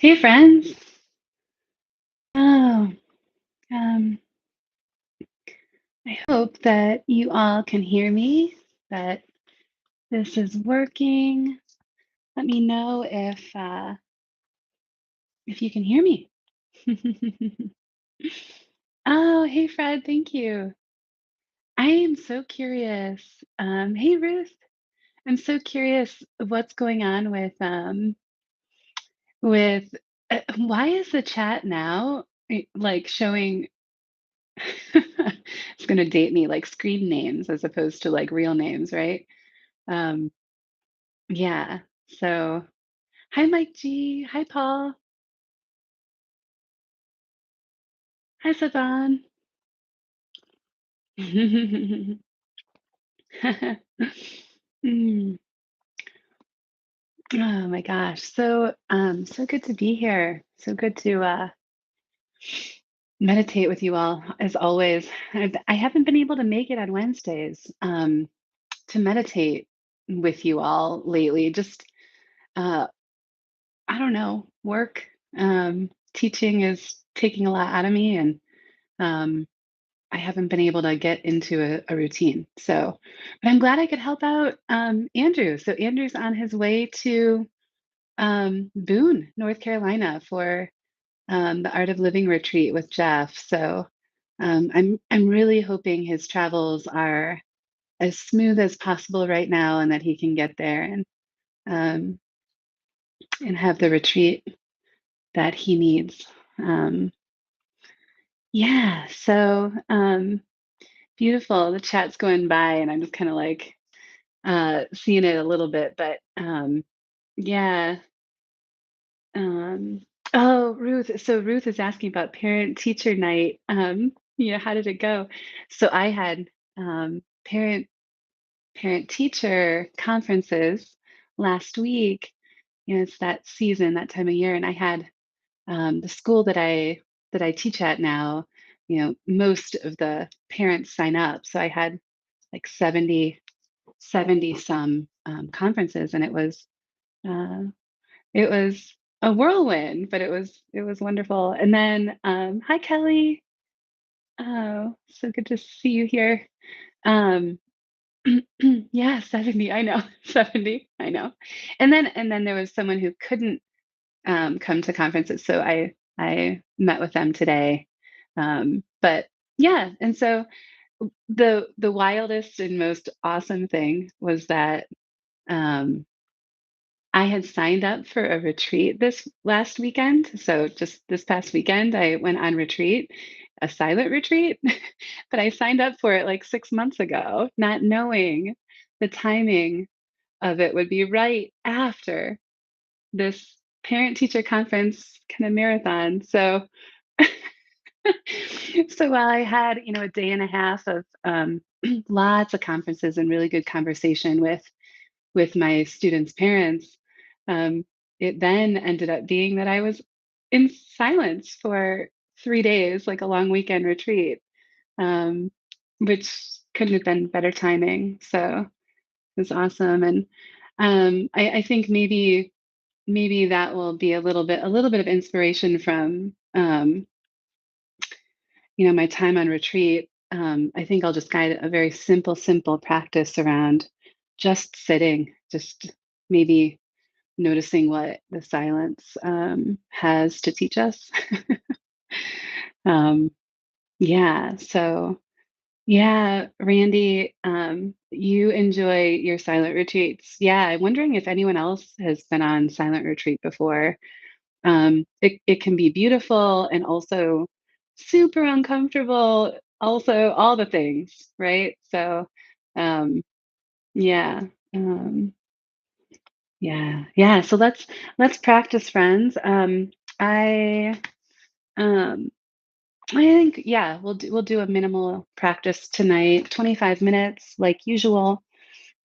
Hey, friends. Oh, um, I hope that you all can hear me, that this is working. Let me know if you can hear me. Oh, hey, Fred. Thank you. I am so curious. Hey, Ruth. I'm so curious what's going on with why is the chat now like showing it's gonna date me, like, screen names as opposed to, like, real names, right? Um, yeah. So, hi, Mike G. Hi, Paul. Hi, Saban. Mm. Oh my gosh. So good to be here. So good to meditate with you all, as always. I haven't been able to make it on Wednesdays to meditate with you all lately. Just uh, I don't know, work, teaching is taking a lot out of me, and um, I haven't been able to get into a routine. So, but I'm glad I could help out Andrew. So Andrew's on his way to Boone, North Carolina, for the Art of Living retreat with Jeff. So I'm really hoping his travels are as smooth as possible right now, and that he can get there um, and have the retreat that he needs. Um, yeah, so beautiful. The chat's going by, and I'm just kind of like seeing it a little bit, but yeah. Um, oh, Ruth. So Ruth is asking about parent teacher night. How did it go? So I had parent teacher conferences last week. It's that season, that time of year, and I had the school that I teach at now, most of the parents sign up. So I had like 70 some conferences, and uh, it was a whirlwind, but it was wonderful. And then hi, Kelly. Oh, so good to see you here. Um, yeah, 70. I know. 70. I know. And then there was someone who couldn't come to conferences. So I met with them today. But yeah, and so the wildest and most awesome thing was that um, I had signed up for a retreat this last weekend. So just this past weekend, I went on retreat, a silent retreat, but I signed up for it like 6 months ago, not knowing the timing of it would be right after this parent teacher conference kind of marathon. So so while I had, a day and a half of lots of conferences and really good conversation with my students' parents, um, it then ended up being that I was in silence for 3 days, like a long weekend retreat, um, which couldn't have been better timing. So it was awesome, and I think maybe that will be a little bit of inspiration from my time on retreat. I think I'll just guide a very simple practice around just sitting, just maybe noticing what the silence has to teach us. um, yeah. So yeah, Randy, you enjoy your silent retreats. Yeah, I'm wondering if anyone else has been on silent retreat before. It can be beautiful and also super uncomfortable, also all the things, right? So, um, yeah, um, yeah. So let's practice, friends. I um, I think yeah, we'll do a minimal practice tonight, 25 minutes, like usual.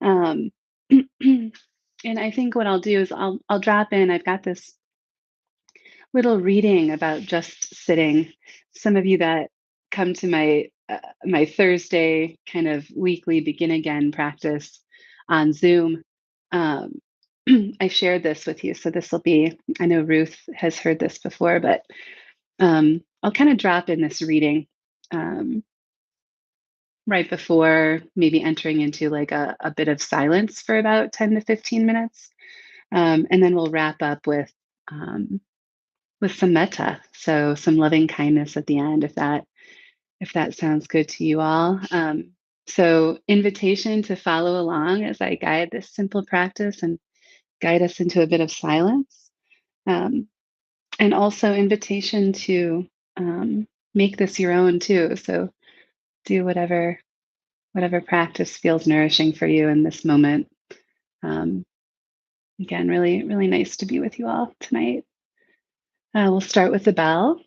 Um, and I think what I'll do is I'll drop in. I've got this little reading about just sitting. Some of you that come to my Thursday kind of weekly begin again practice on Zoom, um, I shared this with you, so this will be, I know Ruth has heard this before, but I'll kind of drop in this reading um, right before maybe entering into like a bit of silence for about 10 to 15 minutes. And then we'll wrap up um, with some metta, so some loving kindness at the end, if that sounds good to you all. So invitation to follow along as I guide this simple practice and guide us into a bit of silence. Um, and also invitation to make this your own too. So do whatever practice feels nourishing for you in this moment. Um, Again, really, really nice to be with you all tonight. We'll start with the bell.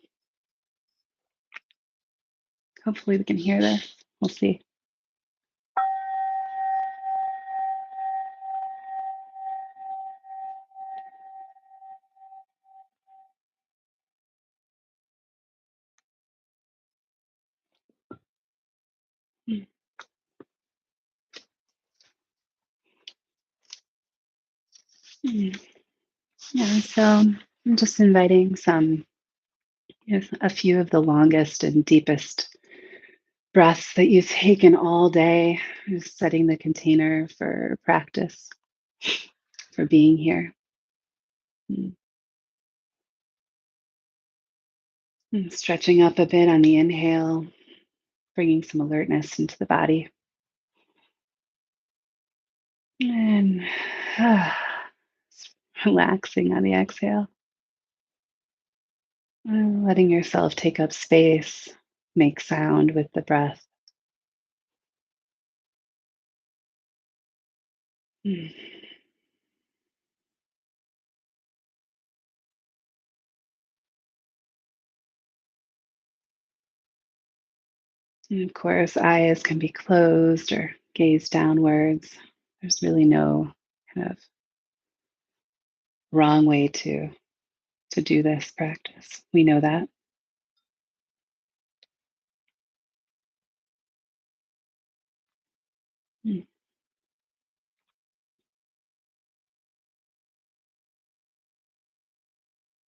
Hopefully, we can hear this. We'll see. Mm. Mm. Yeah, so I'm just inviting a few of the longest and deepest breaths that you've taken all day, just setting the container for practice, for being here. Mm. And stretching up a bit on the inhale, bringing some alertness into the body. And relaxing on the exhale. Letting yourself take up space, make sound with the breath. Mm. And of course, eyes can be closed or gaze downwards. There's really no kind of wrong way to do this practice. We know that. Mm.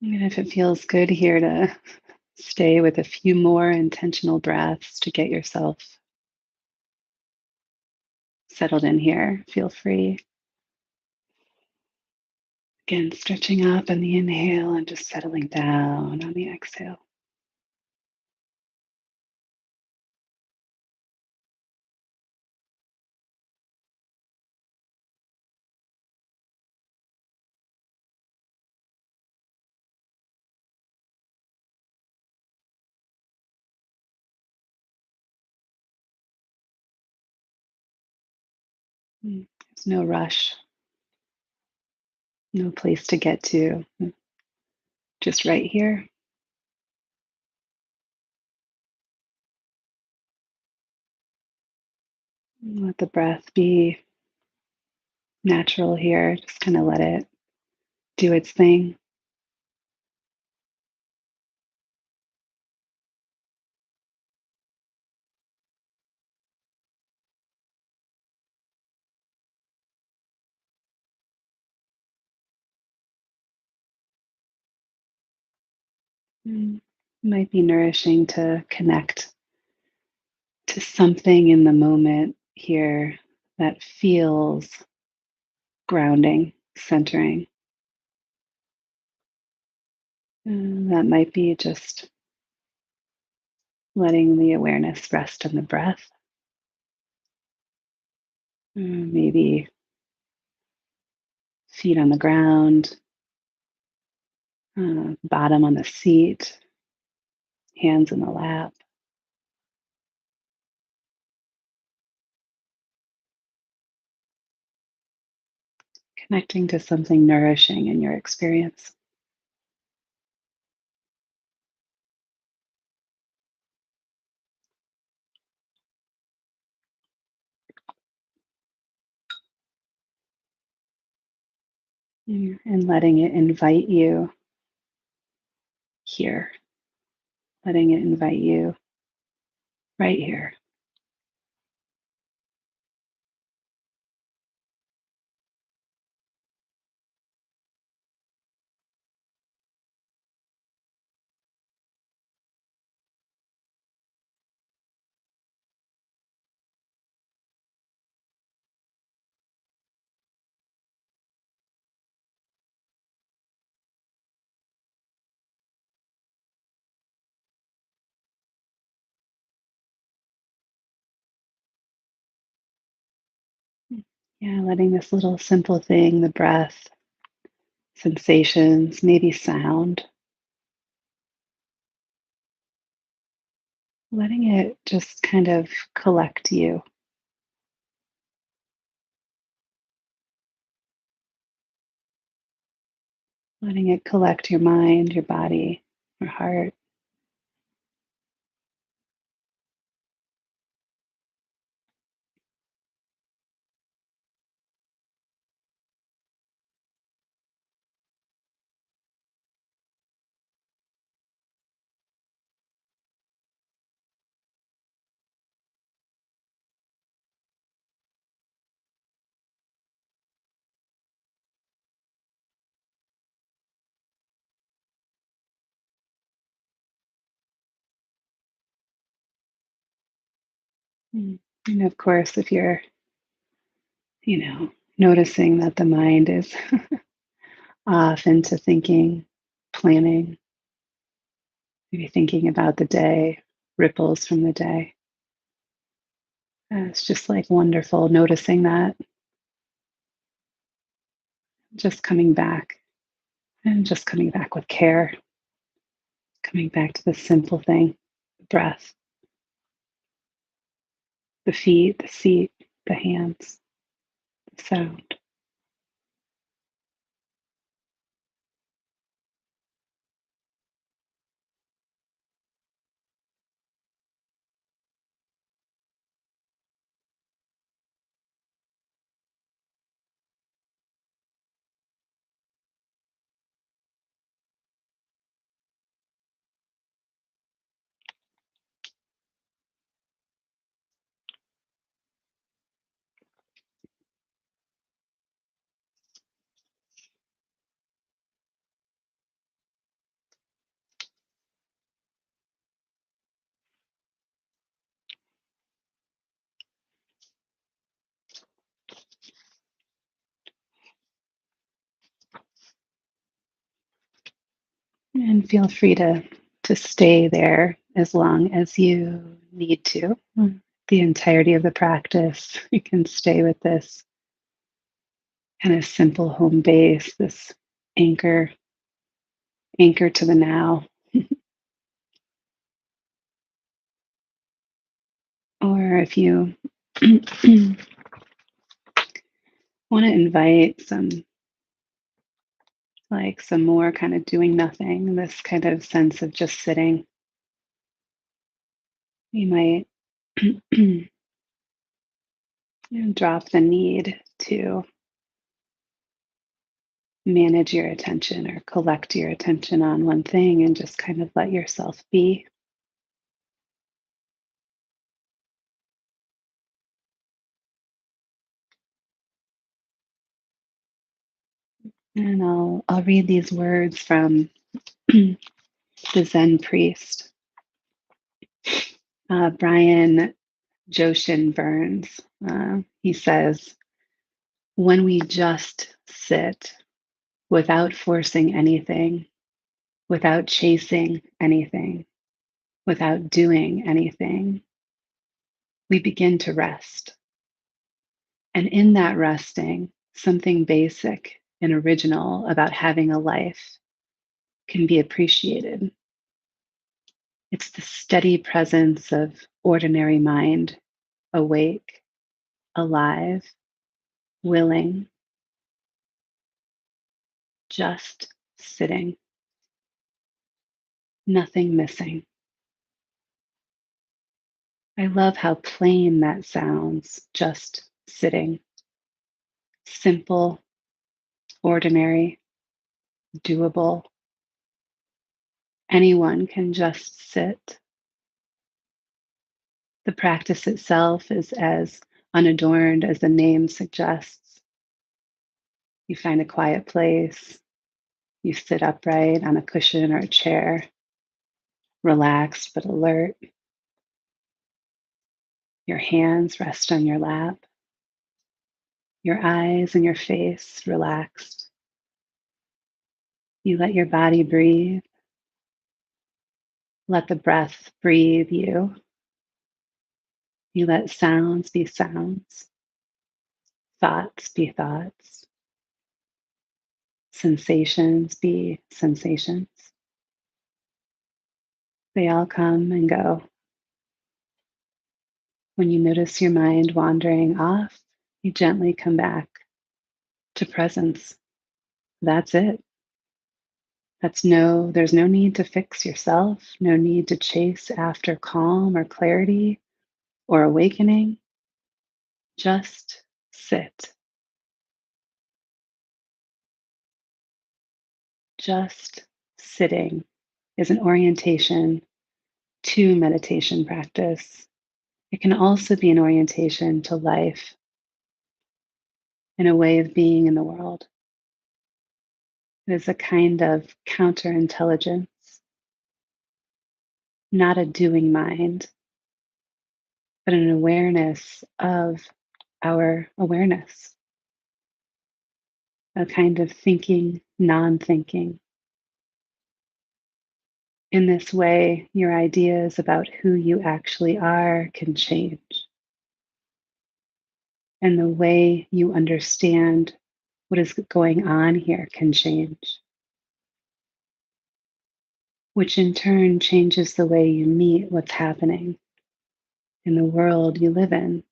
And if it feels good here to stay with a few more intentional breaths to get yourself settled in here, feel free. Again, stretching up on the inhale and just settling down on the exhale. There's no rush, no place to get to, just right here. Let the breath be natural here. Just kind of let it do its thing. Might be nourishing to connect to something in the moment here that feels grounding, centering. That might be just letting the awareness rest on the breath. Maybe feet on the ground, bottom on the seat, hands in the lap, connecting to something nourishing in your experience. And letting it invite you here, letting it invite you right here. Yeah, letting this little simple thing, the breath, sensations, maybe sound, letting it just kind of collect you, letting it collect your mind, your body, your heart. Mm. And of course, if you're, noticing that the mind is off into thinking, planning, maybe thinking about the day, ripples from the day. It's just like wonderful noticing that, just coming back and just coming back with care, coming back to the simple thing, the breath, the feet, the seat, the hands, the sound. And feel free to stay there as long as you need to. The entirety of the practice, you can stay with this kind of simple home base, this anchor, anchor to the now. Or if you want to invite some more kind of doing nothing, this kind of sense of just sitting, you might drop the need to manage your attention or collect your attention on one thing and just kind of let yourself be. And I'll read these words from the Zen priest, Brian Joshin Burns. He says, "When we just sit without forcing anything, without chasing anything, without doing anything, we begin to rest. And in that resting, something basic and original about having a life can be appreciated. It's the steady presence of ordinary mind, awake, alive, willing, just sitting, nothing missing." I love how plain that sounds, just sitting. Simple, ordinary, doable. Anyone can just sit. The practice itself is as unadorned as the name suggests. You find a quiet place, you sit upright on a cushion or a chair, relaxed but alert. Your hands rest on your lap, your eyes and your face relaxed. You let your body breathe, let the breath breathe you. You let sounds be sounds, thoughts be thoughts, sensations be sensations. They all come and go. When you notice your mind wandering off, you gently come back to presence. That's it. There's no need to fix yourself, no need to chase after calm or clarity or awakening. Just sit. Just sitting is an orientation to meditation practice. It can also be an orientation to life and a way of being in the world. It is a kind of counterintelligence, not a doing mind, but an awareness of our awareness, a kind of thinking, non thinking. In this way, your ideas about who you actually are can change, and the way you understand what is going on here can change, which in turn changes the way you meet what's happening in the world you live in,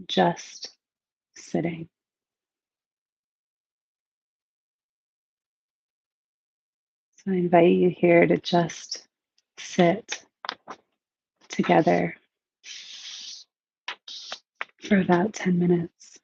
just sitting. So I invite you here to just sit together for about 10 minutes.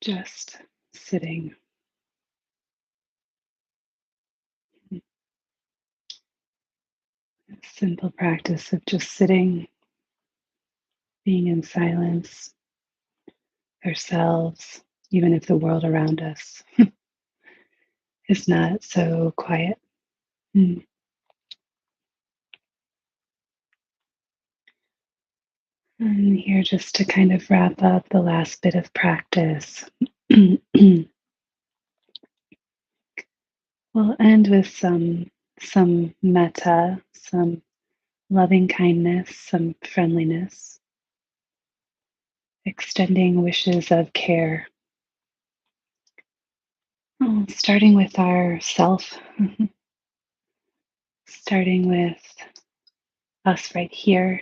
just sitting. Simple practice of just sitting, being in silence ourselves, even if the world around us is not so quiet. Mm. And here, just to kind of wrap up the last bit of practice, we'll end with some metta, some loving kindness, some friendliness, extending wishes of care. Starting with ourself, starting with us right here.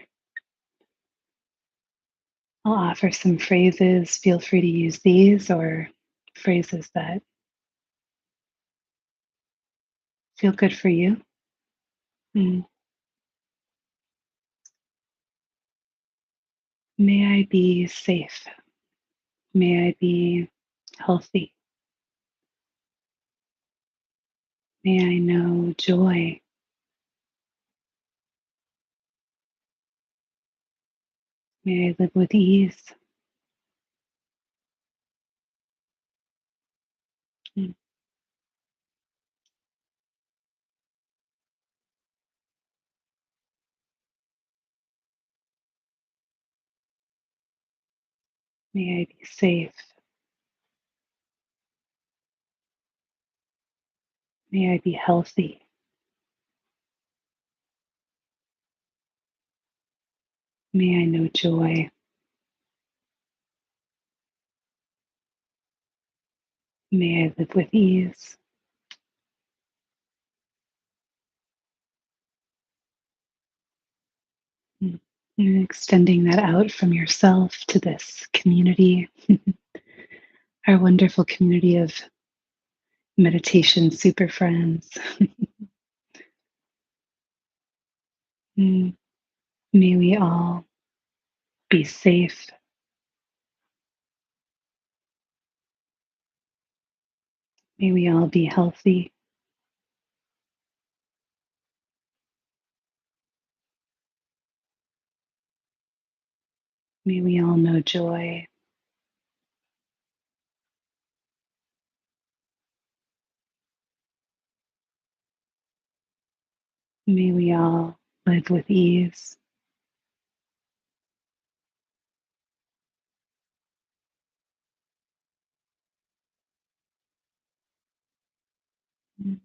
I'll offer some phrases. Feel free to use these or phrases that feel good for you. Mm. May I be safe. May I be healthy. May I know joy. May I live with ease. Mm. May I be safe. May I be healthy. May I know joy. May I live with ease. Mm. And extending that out from yourself to this community, our wonderful community of meditation super friends. Mm. May we all be safe. May we all be healthy. May we all know joy. May we all live with ease. Mm.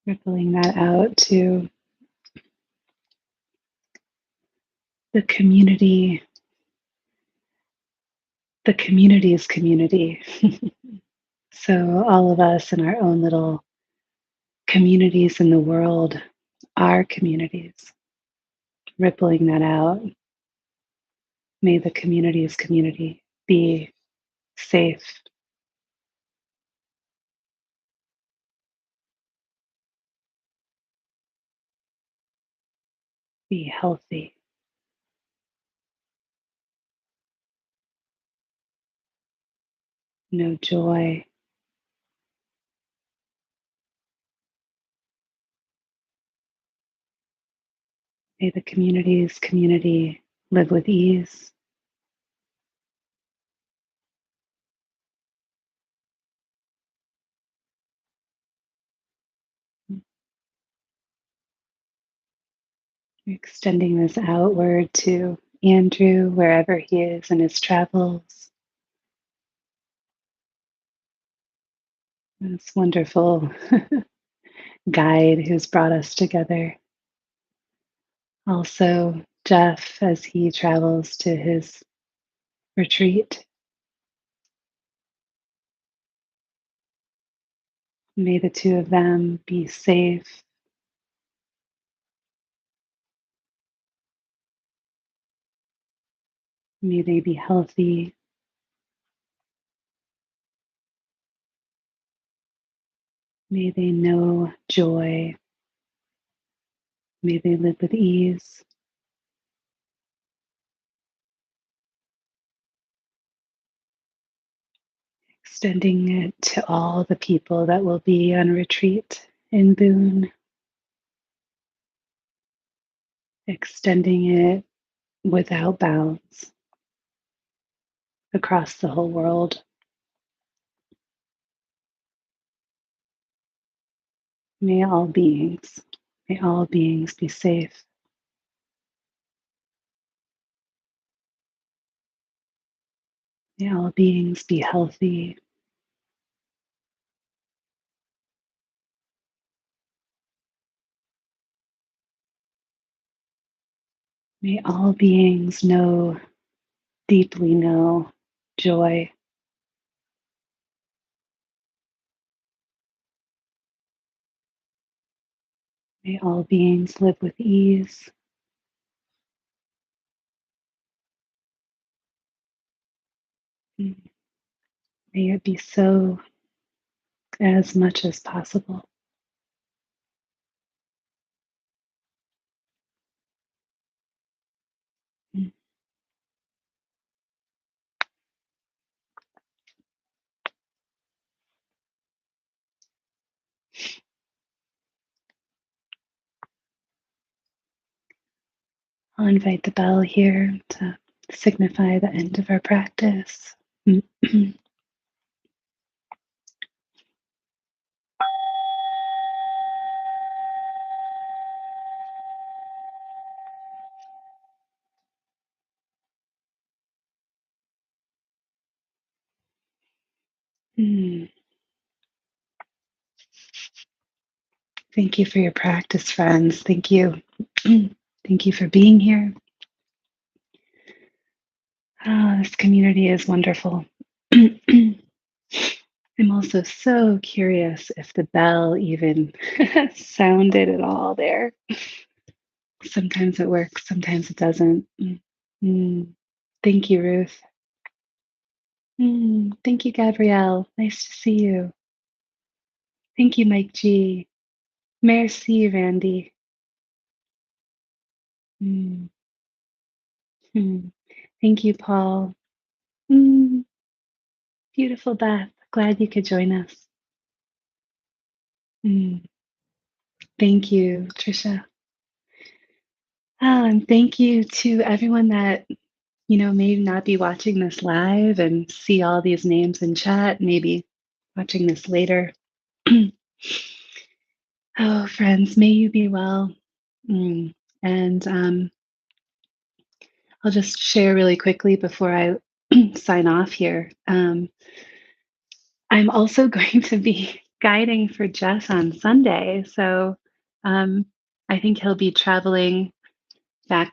Rippling that out to the community, the community's community. So, all of us in our own little communities in the world, our communities, rippling that out. May the community's community be safe, be healthy, know joy. May the community's community live with ease. Extending this outward to Andrew, wherever he is in his travels. This wonderful guide who's brought us together. Also, Jeff, as he travels to his retreat. May the two of them be safe. May they be healthy. May they know joy. May they live with ease. extending it to all the people that will be on retreat in Boone, extending it without bounds across the whole world. May may all beings be safe. May all beings be healthy. May all beings know, deeply know, joy. May all beings live with ease. May it be so as much as possible. I'll invite the bell here to signify the end of our practice. Thank you for your practice, friends. Thank you. Thank you for being here. Oh, this community is wonderful. I'm also so curious if the bell even sounded at all there. Sometimes it works, sometimes it doesn't. Mm. Thank you, Ruth. Thank you, Gabrielle. Nice to see you. Thank you, Mike G. Merci, Randy. Mm. Mm. Thank you, Paul. Mm. Beautiful Beth. Glad you could join us. Mm. Thank you, Trisha. And thank you to everyone that, may not be watching this live and see all these names in chat, maybe watching this later. Oh, friends, may you be well. And I'll just share really quickly before I sign off here. I'm also going to be guiding for Jess on Sunday. So I think he'll be traveling back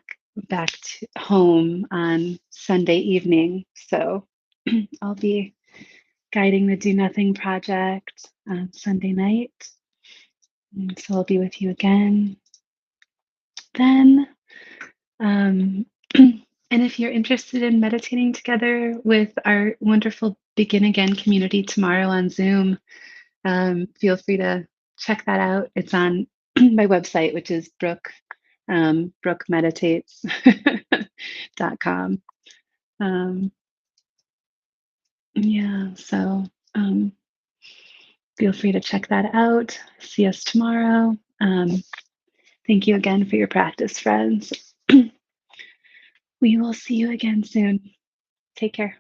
to home on Sunday evening. So I'll be guiding the Do Nothing project on Sunday night. So I'll be with you again then. And if you're interested in meditating together with our wonderful Begin Again community tomorrow on Zoom, feel free to check that out. It's on my website, which is brookemeditates.com. Yeah, so feel free to check that out. See us tomorrow. Thank you again for your practice, friends. We will see you again soon. Take care.